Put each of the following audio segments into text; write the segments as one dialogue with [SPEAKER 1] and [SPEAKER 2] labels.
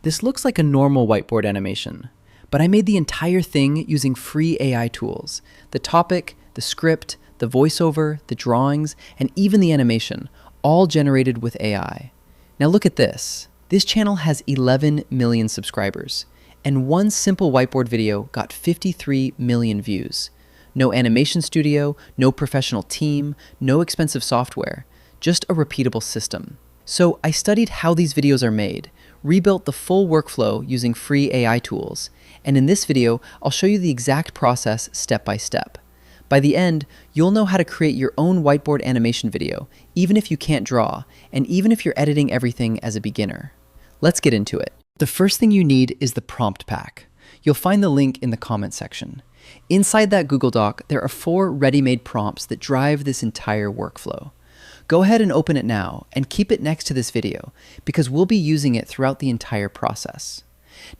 [SPEAKER 1] This looks like a normal whiteboard animation, but I made the entire thing using free AI tools. The topic, the script, the voiceover, the drawings, and even the animation, all generated with AI. Now look at this. This channel has 11 million subscribers, and one simple whiteboard video got 53 million views. No animation studio, no professional team, no expensive software, just a repeatable system. So I studied how these videos are made, rebuilt the full workflow using free AI tools, and in this video, I'll show you the exact process step by step. By the end, you'll know how to create your own whiteboard animation video, even if you can't draw, and even if you're editing everything as a beginner. Let's get into it. The first thing you need is the prompt pack. You'll find the link in the comment section. Inside that Google Doc, there are 4 ready-made prompts that drive this entire workflow. Go ahead and open it now and keep it next to this video because we'll be using it throughout the entire process.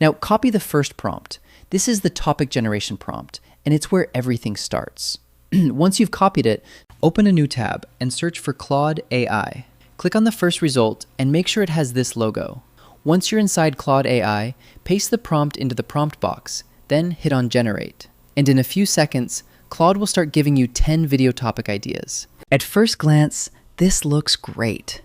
[SPEAKER 1] Now copy the first prompt. This is the topic generation prompt, and it's where everything starts. Once you've copied it, open a new tab and search for Claude AI. Click on the first result and make sure it has this logo. Once you're inside Claude AI, paste the prompt into the prompt box, then hit on Generate. And in a few seconds, Claude will start giving you 10 video topic ideas. At first glance, this looks great.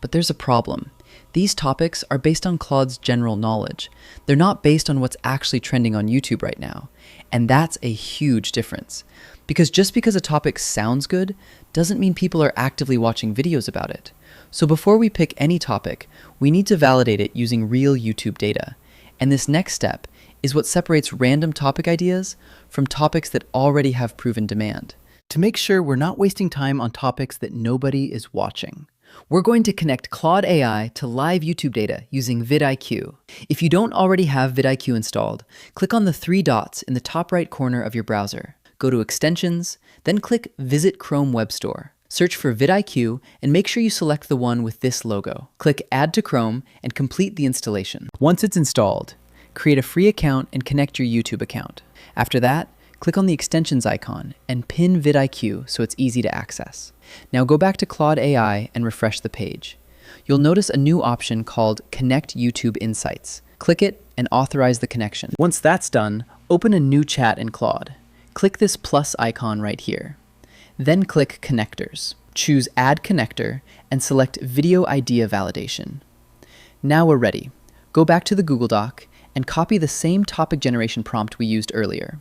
[SPEAKER 1] But there's a problem. These topics are based on Claude's general knowledge. They're not based on what's actually trending on YouTube right now. And that's a huge difference. Because just because a topic sounds good, doesn't mean people are actively watching videos about it. So before we pick any topic, we need to validate it using real YouTube data. And this next step is what separates random topic ideas from topics that already have proven demand. To make sure we're not wasting time on topics that nobody is watching, we're going to connect Claude AI to live YouTube data using VidIQ. If you don't already have VidIQ installed, click on the 3 dots in the top right corner of your browser. Go to Extensions, then click Visit Chrome Web Store. Search for VidIQ and make sure you select the one with this logo. Click Add to Chrome and complete the installation. Once it's installed, create a free account and connect your YouTube account. After that, click on the extensions icon and pin VidIQ so it's easy to access. Now go back to Claude AI and refresh the page. You'll notice a new option called Connect YouTube Insights. Click it and authorize the connection. Once that's done, open a new chat in Claude. Click this plus icon right here. Then click Connectors. Choose Add Connector and select Video Idea Validation. Now we're ready. Go back to the Google Doc and copy the same topic generation prompt we used earlier.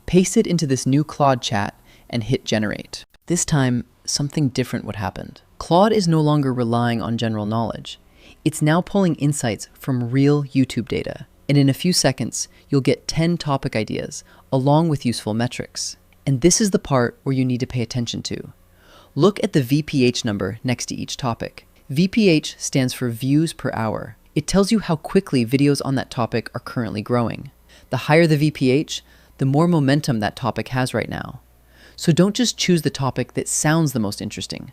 [SPEAKER 1] Paste it into this new Claude chat and hit Generate. This time, something different would happen. Claude is no longer relying on general knowledge. It's now pulling insights from real YouTube data. And in a few seconds, you'll get 10 topic ideas along with useful metrics. And this is the part where you need to pay attention to. Look at the VPH number next to each topic. VPH stands for views per hour. It tells you how quickly videos on that topic are currently growing. The higher the VPH, the more momentum that topic has right now. So don't just choose the topic that sounds the most interesting.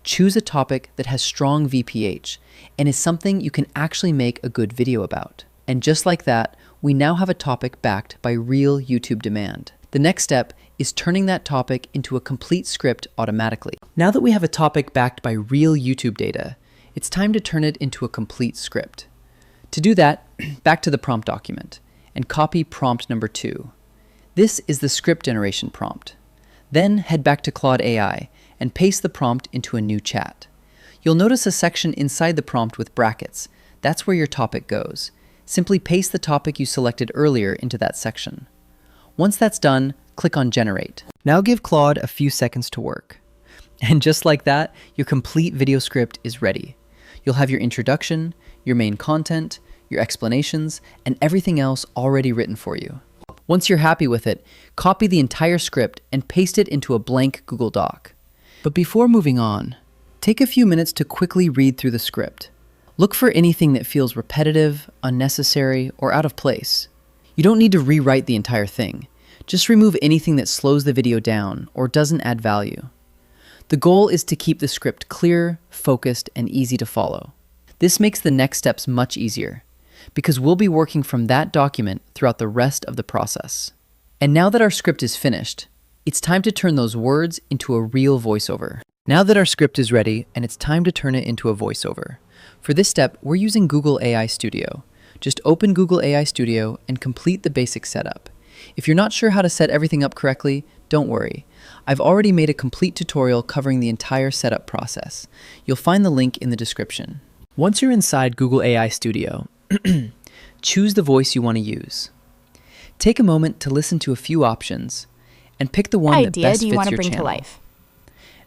[SPEAKER 1] Choose a topic that has strong VPH and is something you can actually make a good video about. And just like that, we now have a topic backed by real YouTube demand. The next step is turning that topic into a complete script automatically. Now that we have a topic backed by real YouTube data, it's time to turn it into a complete script. To do that, back to the prompt document and copy prompt number 2. This is the script generation prompt. Then head back to Claude AI and paste the prompt into a new chat. You'll notice a section inside the prompt with brackets. That's where your topic goes. Simply paste the topic you selected earlier into that section. Once that's done, click on Generate. Now give Claude a few seconds to work. And just like that, your complete video script is ready. You'll have your introduction, your main content, your explanations, and everything else already written for you. Once you're happy with it, copy the entire script and paste it into a blank Google Doc. But before moving on, take a few minutes to quickly read through the script. Look for anything that feels repetitive, unnecessary, or out of place. You don't need to rewrite the entire thing. Just remove anything that slows the video down or doesn't add value. The goal is to keep the script clear, focused, and easy to follow. This makes the next steps much easier, because we'll be working from that document throughout the rest of the process. And now that our script is finished, it's time to turn those words into a real voiceover. Now that our script is ready, and it's time to turn it into a voiceover. For this step, we're using Google AI Studio. Just open Google AI Studio and complete the basic setup. If you're not sure how to set everything up correctly, don't worry. I've already made a complete tutorial covering the entire setup process. You'll find the link in the description. Once you're inside Google AI Studio, choose the voice you want to use. Take a moment to listen to a few options and pick the one that best fits your channel.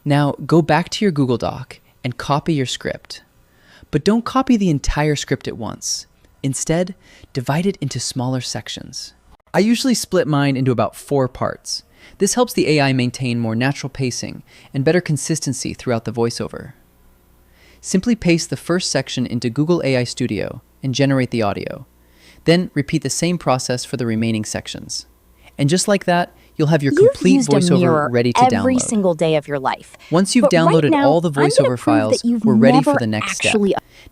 [SPEAKER 1] Now go back to your Google Doc and copy your script. But don't copy the entire script at once. Instead, divide it into smaller sections. I usually split mine into about 4 parts. This helps the AI maintain more natural pacing and better consistency throughout the voiceover. Simply paste the first section into Google AI Studio and generate the audio. Then repeat the same process for the remaining sections. And just like that, you'll have your complete voiceover ready to download.
[SPEAKER 2] Every single day of your life.
[SPEAKER 1] Once you've downloaded all the voiceover files, we're ready for the next step.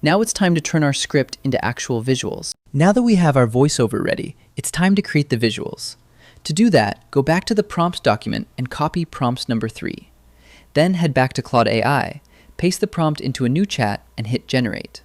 [SPEAKER 1] Now it's time to turn our script into actual visuals. Now that we have our voiceover ready, it's time to create the visuals. To do that, go back to the prompts document and copy prompt number 3. Then head back to Claude AI, paste the prompt into a new chat, and hit generate.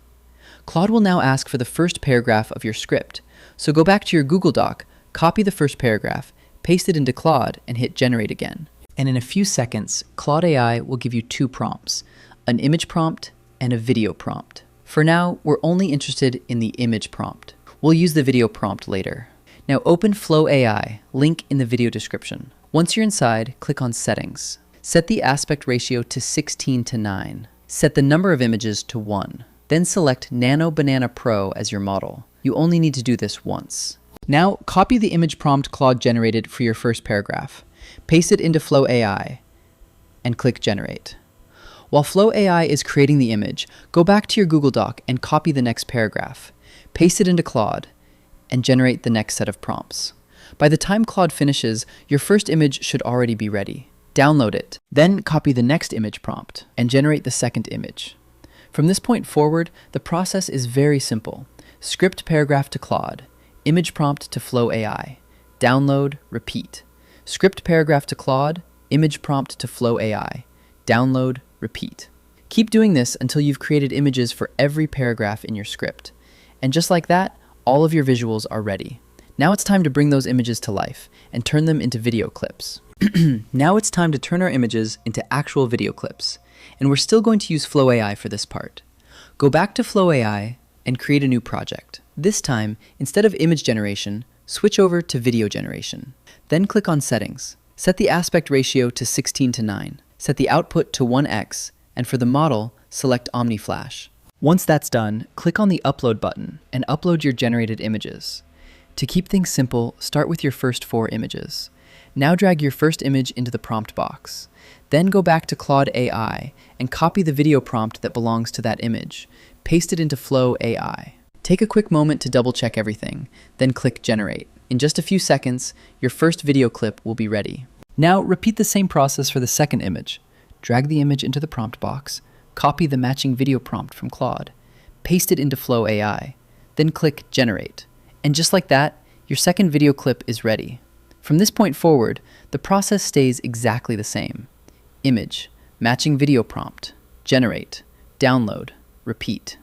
[SPEAKER 1] Claude will now ask for the first paragraph of your script. So go back to your Google Doc, copy the first paragraph, paste it into Claude, and hit generate again. And in a few seconds, Claude AI will give you 2 prompts, an image prompt and a video prompt. For now, we're only interested in the image prompt. We'll use the video prompt later. Now open Flow AI, link in the video description. Once you're inside, click on Settings. Set the aspect ratio to 16:9. Set the number of images to 1. Then select Nano Banana Pro as your model. You only need to do this once. Now copy the image prompt Claude generated for your first paragraph. Paste it into Flow AI and click Generate. While Flow AI is creating the image, go back to your Google Doc and copy the next paragraph. Paste it into Claude and generate the next set of prompts. By the time Claude finishes, your first image should already be ready. Download it. Then copy the next image prompt and generate the second image. From this point forward, the process is very simple. Script paragraph to Claude, image prompt to Flow AI, download, repeat. Script paragraph to Claude, image prompt to Flow AI, download, repeat. Keep doing this until you've created images for every paragraph in your script. And just like that, all of your visuals are ready. Now it's time to bring those images to life and turn them into video clips. Now it's time to turn our images into actual video clips. And we're still going to use Flow AI for this part. Go back to Flow AI and create a new project. This time, instead of image generation, switch over to video generation. Then click on Settings. Set the aspect ratio to 16:9. Set the output to 1x, and for the model, select OmniFlash. Once that's done, click on the Upload button and upload your generated images. To keep things simple, start with your first 4 images. Now drag your first image into the prompt box. Then go back to Claude AI and copy the video prompt that belongs to that image. Paste it into Flow AI. Take a quick moment to double check everything, then click Generate. In just a few seconds, your first video clip will be ready. Now repeat the same process for the second image. Drag the image into the prompt box, copy the matching video prompt from Claude, paste it into Flow AI, then click Generate. And just like that, your second video clip is ready. From this point forward, the process stays exactly the same. Image, matching video prompt, generate, download, repeat.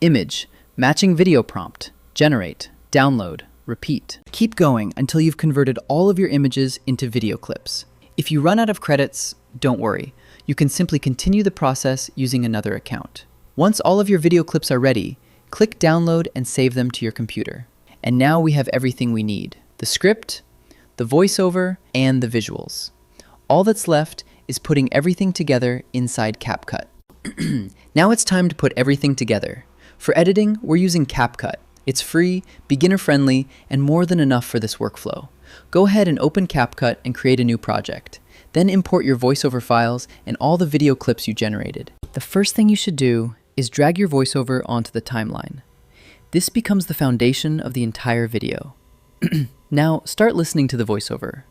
[SPEAKER 1] Image, matching video prompt, generate, download, repeat. Keep going until you've converted all of your images into video clips. If you run out of credits, don't worry. You can simply continue the process using another account. Once all of your video clips are ready, click Download and save them to your computer. And now we have everything we need: the script, the voiceover, and the visuals. All that's left is putting everything together inside CapCut. Now it's time to put everything together. For editing, we're using CapCut. It's free, beginner-friendly, and more than enough for this workflow. Go ahead and open CapCut and create a new project. Then import your voiceover files and all the video clips you generated. The first thing you should do is drag your voiceover onto the timeline. This becomes the foundation of the entire video. Now start listening to the voiceover.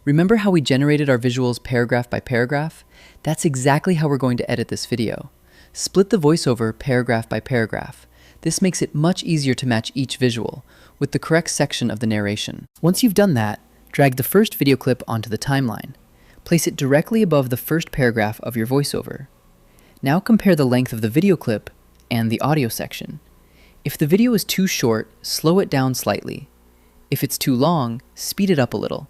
[SPEAKER 1] Remember how we generated our visuals paragraph by paragraph? That's exactly how we're going to edit this video. Split the voiceover paragraph by paragraph. This makes it much easier to match each visual with the correct section of the narration. Once you've done that, drag the first video clip onto the timeline. Place it directly above the first paragraph of your voiceover. Now compare the length of the video clip and the audio section. If the video is too short, slow it down slightly. If it's too long, speed it up a little.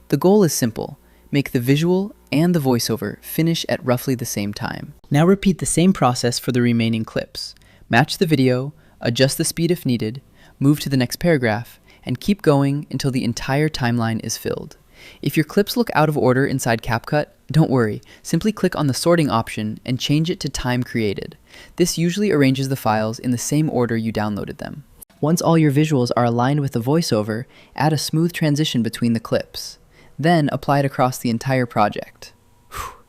[SPEAKER 1] The goal is simple: make the visual and the voiceover finish at roughly the same time. Now repeat the same process for the remaining clips. Match the video, adjust the speed if needed, move to the next paragraph, and keep going until the entire timeline is filled. If your clips look out of order inside CapCut, don't worry, simply click on the sorting option and change it to time created. This usually arranges the files in the same order you downloaded them. Once all your visuals are aligned with the voiceover, add a smooth transition between the clips. Then apply it across the entire project.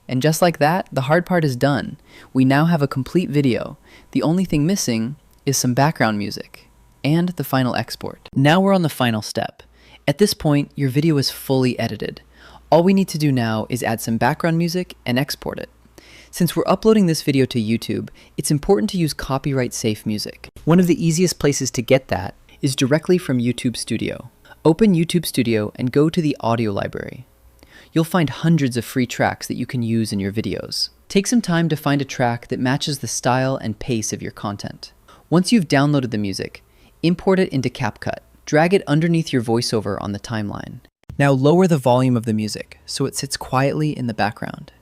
[SPEAKER 1] And just like that, the hard part is done. We now have a complete video. The only thing missing is some background music and the final export. Now we're on the final step. At this point, your video is fully edited. All we need to do now is add some background music and export it. Since we're uploading this video to YouTube, it's important to use copyright-safe music. One of the easiest places to get that is directly from YouTube Studio. Open YouTube Studio and go to the audio library. You'll find hundreds of free tracks that you can use in your videos. Take some time to find a track that matches the style and pace of your content. Once you've downloaded the music, import it into CapCut. Drag it underneath your voiceover on the timeline. Now lower the volume of the music so it sits quietly in the background.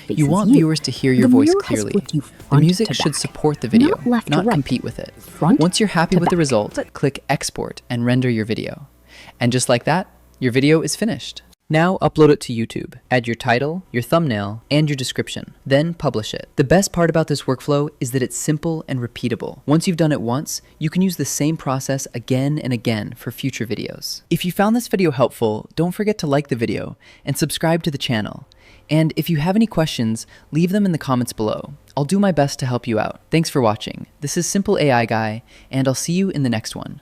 [SPEAKER 1] You want viewers to hear your voice clearly. The music should support the video, not compete with it. Once you're happy with the result, click Export and render your video. And just like that, your video is finished. Now upload it to YouTube. Add your title, your thumbnail, and your description. Then publish it. The best part about this workflow is that it's simple and repeatable. Once you've done it once, you can use the same process again and again for future videos. If you found this video helpful, don't forget to like the video and subscribe to the channel. And if you have any questions, leave them in the comments below. I'll do my best to help you out. Thanks for watching. This is Simple AI Guy, and I'll see you in the next one.